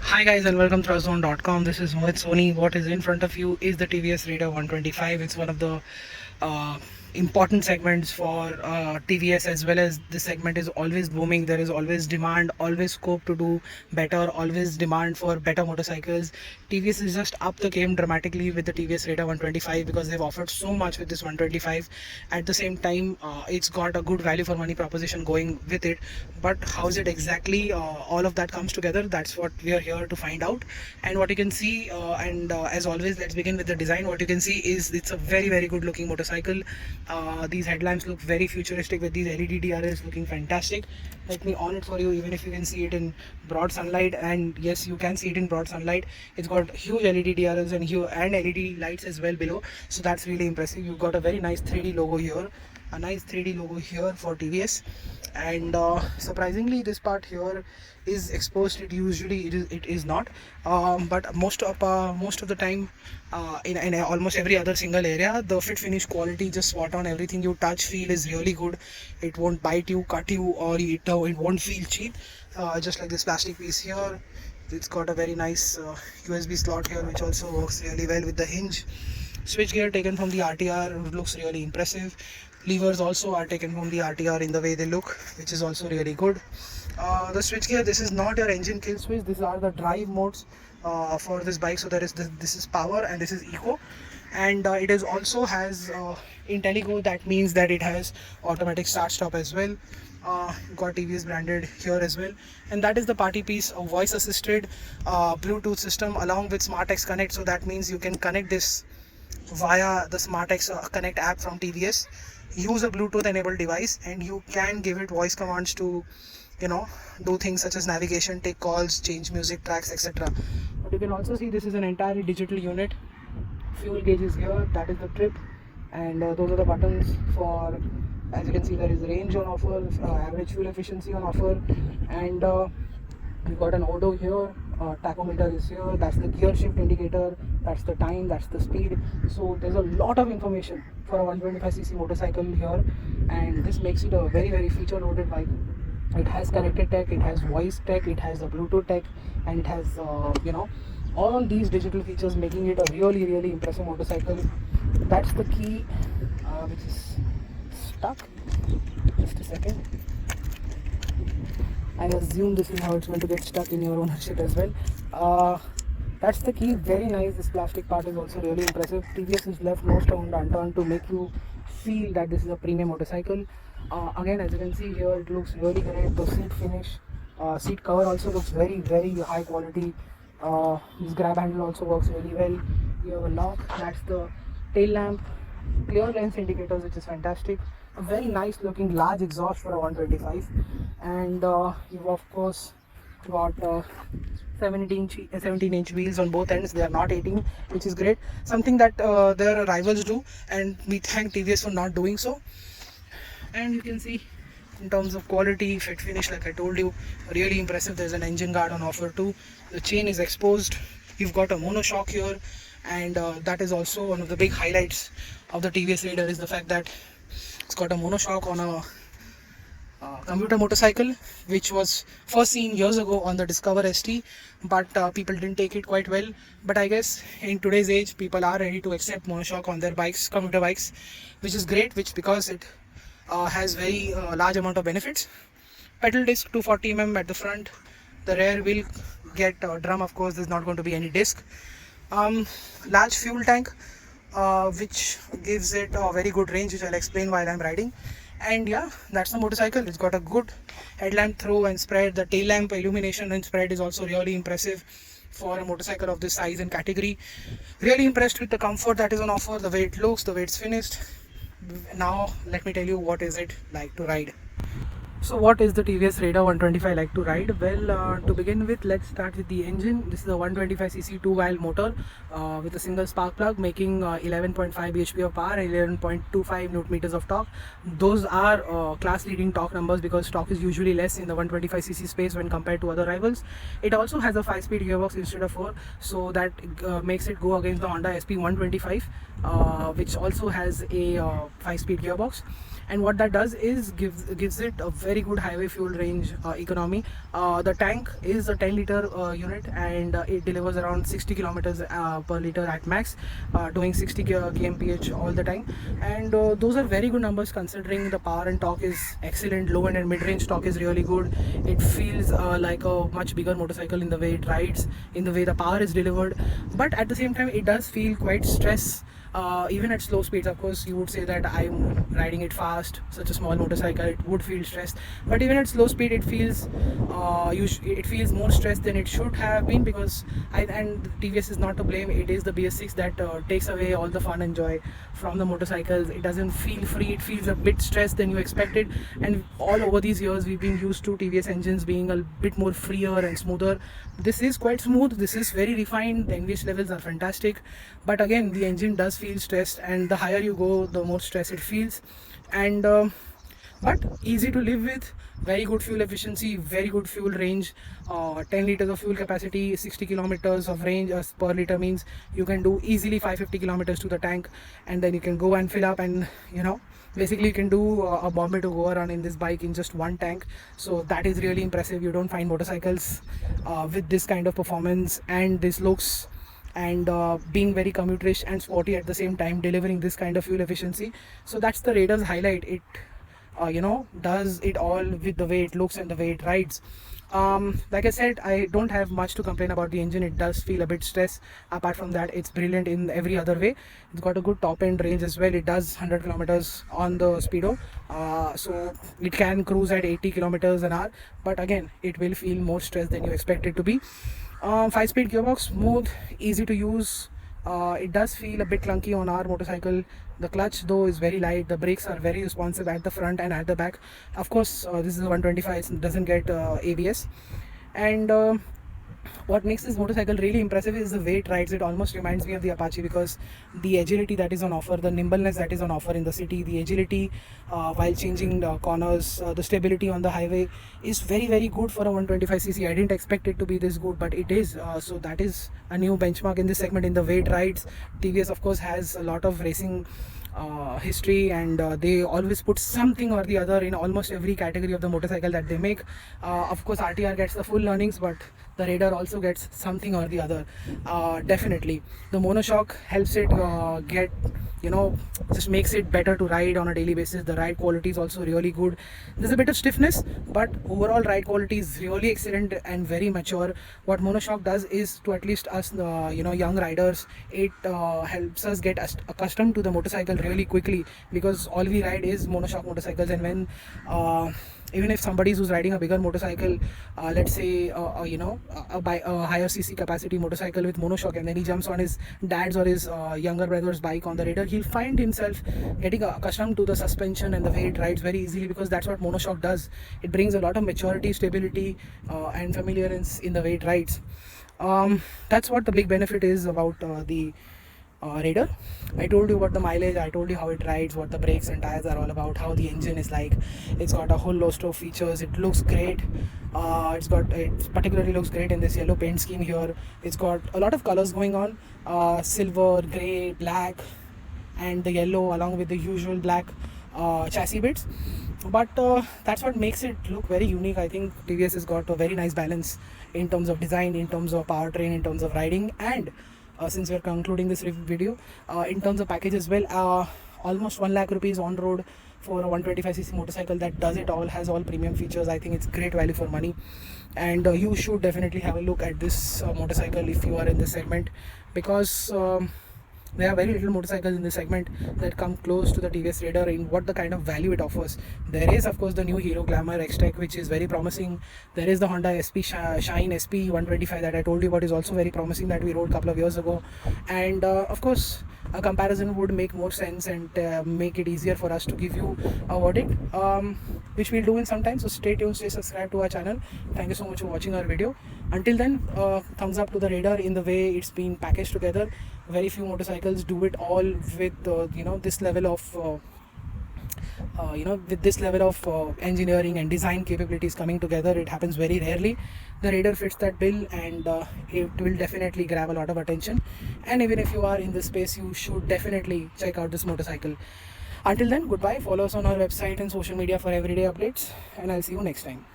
Hi guys and welcome to Trustzone.com. This is Mohit Soni. What is in front of you is the TVS Raider 125. It's one of the uh, important segments for TVS, as well as this segment is always booming. There is always demand, always scope to do better, always demand for better motorcycles. TVS is just up the game dramatically with the TVS Raider 125 because they've offered so much with this 125. At the same time, it's got a good value for money proposition going with it. But how is it exactly? All of that comes together. That's what we are here to find out. And what you can see, and as always, let's begin with the design. What you can see is it's a very good looking motorcycle. These headlamps look very futuristic with these LED DRLs looking fantastic. Let me on it for you, even if you can see it in broad sunlight. And yes, you can see it in broad sunlight. It's got huge LED DRLs and LED lights as well below. So that's really impressive. You've got a very nice 3D logo here. A nice 3D logo here for TVS, and surprisingly this part here is exposed. It is not, but most of the time, in almost every other single area, the fit finish quality just spot on. Everything you touch feel is really good. It won't bite you, cut you, or it won't feel cheap, just like this plastic piece here. It's got a very nice USB slot here, which also works really well with the hinge. Switch gear taken from the RTR looks really impressive. Levers also are taken from the RTR in the way they look, which is also really good. The switch gear, this is not your engine kill switch. These are the drive modes for this bike. So this is power and this is eco, and it is also has IntelliGo. That means that it has automatic start stop as well. Got TVS branded here as well, and that is the party piece, a voice assisted Bluetooth system along with SmartX Connect. So that means you can connect this via the SmartX Connect app from TVS. Use a Bluetooth enabled device and you can give it voice commands to, do things such as navigation, take calls, change music tracks, etc. But you can also see this is an entirely digital unit. Fuel gauge is here, that is the trip, and those are the buttons for, as you can see, there is range on offer, average fuel efficiency on offer, and we've got an odo here. Tachometer is here. That's the gear shift indicator, that's the time, that's the speed. So there's a lot of information for a 125cc motorcycle here, and this makes it a very feature loaded bike. It has connected tech, it has voice tech, it has the Bluetooth tech, and it has all these digital features, making it a really impressive motorcycle. That's the key, which is stuck. Just a second. I assume this is how it's going to get stuck in your ownership as well. That's the key. Very nice. This plastic part is also really impressive. TVS has left no stone unturned to make you feel that this is a premium motorcycle. Again, as you can see here, it looks really great. The seat finish, seat cover also looks very high quality. This grab handle also works really well. You have a lock. That's the tail lamp. Clear lens indicators, which is fantastic. A very nice looking large exhaust for a 125, and you've of course got 17-inch wheels on both ends. They are not 18, which is great, something that their rivals do, and we thank TVS for not doing so. And you can see in terms of quality, fit finish, like I told you, really impressive. There's an engine guard on offer too. The chain is exposed. You've got a monoshock here, and that is also one of the big highlights of the TVS Raider, is the fact that it's got a monoshock on a commuter motorcycle, which was first seen years ago on the Discover ST, but people didn't take it quite well. But I guess in today's age, people are ready to accept monoshock on their bikes, commuter bikes, which is great, because it has very large amount of benefits. Pedal disc 240 at the front. The rear will get drum, of course. There's not going to be any disc. Large fuel tank, which gives it a very good range, which I'll explain while I'm riding. And yeah, that's the motorcycle. It's got a good headlamp throw and spread. The tail lamp illumination and spread is also really impressive for a motorcycle of this size and category. Really impressed with the comfort that is on offer, the way it looks, the way it's finished. Now let me tell you what is it like to ride. So what is the TVS Raider 125 like to ride? Well, to begin with, let's start with the engine. This is a 125cc 2-valve motor with a single spark plug, making 11.5 bhp of power and 11.25 Nm of torque. Those are class leading torque numbers, because torque is usually less in the 125cc space when compared to other rivals. It also has a 5-speed gearbox instead of 4, so that makes it go against the Honda SP 125, which also has a 5-speed gearbox. and what that does is gives it a very good highway fuel range economy. The tank is a 10-liter unit, and it delivers around 60 kilometers per liter at max, doing 60 kmph all the time, and those are very good numbers considering the power and torque is excellent. Low end and mid-range torque is really good. It feels like a much bigger motorcycle in the way it rides, in the way the power is delivered, but at the same time it does feel quite stress. Even at slow speeds, of course, you would say that I'm riding it fast, such a small motorcycle, it would feel stressed. But even at slow speed, it feels it feels more stressed than it should have been, because and TVS is not to blame. It is the BS6 that takes away all the fun and joy from the motorcycles. It doesn't feel free. It feels a bit stressed than you expected. And all over these years, we've been used to TVS engines being a bit more freer and smoother. This is quite smooth. This is very refined. The NVH levels are fantastic. But again, the engine does feel stressed, and the higher you go, the more stress it feels. And but easy to live with. Very good fuel efficiency, very good fuel range. 10 liters of fuel capacity, 60 kilometers of range per liter means you can do easily 550 kilometers to the tank, and then you can go and fill up, and basically you can do a Bombay to Goa run in this bike in just one tank. So that is really impressive. You don't find motorcycles with this kind of performance and this looks, and being very commuterish and sporty at the same time, delivering this kind of fuel efficiency. So that's the Raider's highlight. It does it all with the way it looks and the way it rides. Like I said, I don't have much to complain about the engine. It does feel a bit stress. Apart from that, it's brilliant in every other way. It's got a good top end range as well. It does 100 kilometers on the speedo, so it can cruise at 80 kilometers an hour, but again, it will feel more stress than you expect it to be. 5-speed gearbox, smooth, easy to use. It does feel a bit clunky on our motorcycle. The clutch though is very light. The brakes are very responsive at the front and at the back. Of course, this is a 125, so it doesn't get ABS. And what makes this motorcycle really impressive is the way it rides. It almost reminds me of the Apache, because the agility that is on offer, the nimbleness that is on offer in the city, the agility while changing corners, the stability on the highway is very, very good for a 125cc. I didn't expect it to be this good, but it is. So that is a new benchmark in this segment in the way it rides. TVS, of course, has a lot of racing history, and they always put something or the other in almost every category of the motorcycle that they make. Of course, RTR gets the full learnings, but the Raider also gets something or the other. Definitely, the monoshock helps it get, just makes it better to ride on a daily basis. The ride quality is also really good. There's a bit of stiffness, but overall ride quality is really excellent and very mature. What monoshock does is, to at least us, young riders, it helps us get accustomed to the motorcycle really quickly, because all we ride is monoshock motorcycles. And when even if somebody who's riding a bigger motorcycle, let's say a higher cc capacity motorcycle with monoshock, and then he jumps on his dad's or his younger brother's bike on the Raider, he'll find himself getting accustomed to the suspension and the way it rides very easily, because that's what monoshock does. It brings a lot of maturity, stability, and familiarity in the way it rides. That's what the big benefit is about the Raider. I told you about the mileage, I told you how it rides, what the brakes and tires are all about, how the engine is like. It's got a whole host of features. It looks great. It particularly looks great in this yellow paint scheme here. It's got a lot of colors going on, silver, grey, black, and the yellow, along with the usual black chassis bits. But that's what makes it look very unique. I think TVS has got a very nice balance in terms of design, in terms of powertrain, in terms of riding, and since we are concluding this video, in terms of package as well, almost 1 lakh rupees on road for a 125cc motorcycle that does it all, has all premium features. I think it's great value for money, and you should definitely have a look at this motorcycle if you are in this segment, because there are very little motorcycles in this segment that come close to the TVS Raider in what the kind of value it offers. There is, of course, the new Hero Glamour X-Tech, which is very promising. There is the Honda SP Shine SP 125 that I told you about, is also very promising, that we rode a couple of years ago. And of course, a comparison would make more sense and make it easier for us to give you a verdict, which we'll do in some time. So stay tuned, stay subscribed to our channel. Thank you so much for watching our video. Until then, thumbs up to the Raider in the way it's been packaged together. Very few motorcycles do it all with this level of with this level of engineering and design capabilities coming together. It happens very rarely. The Raider fits that bill, and it will definitely grab a lot of attention. And even if you are in this space, you should definitely check out this motorcycle. Until then, goodbye. Follow us on our website and social media for everyday updates, and I'll see you next time.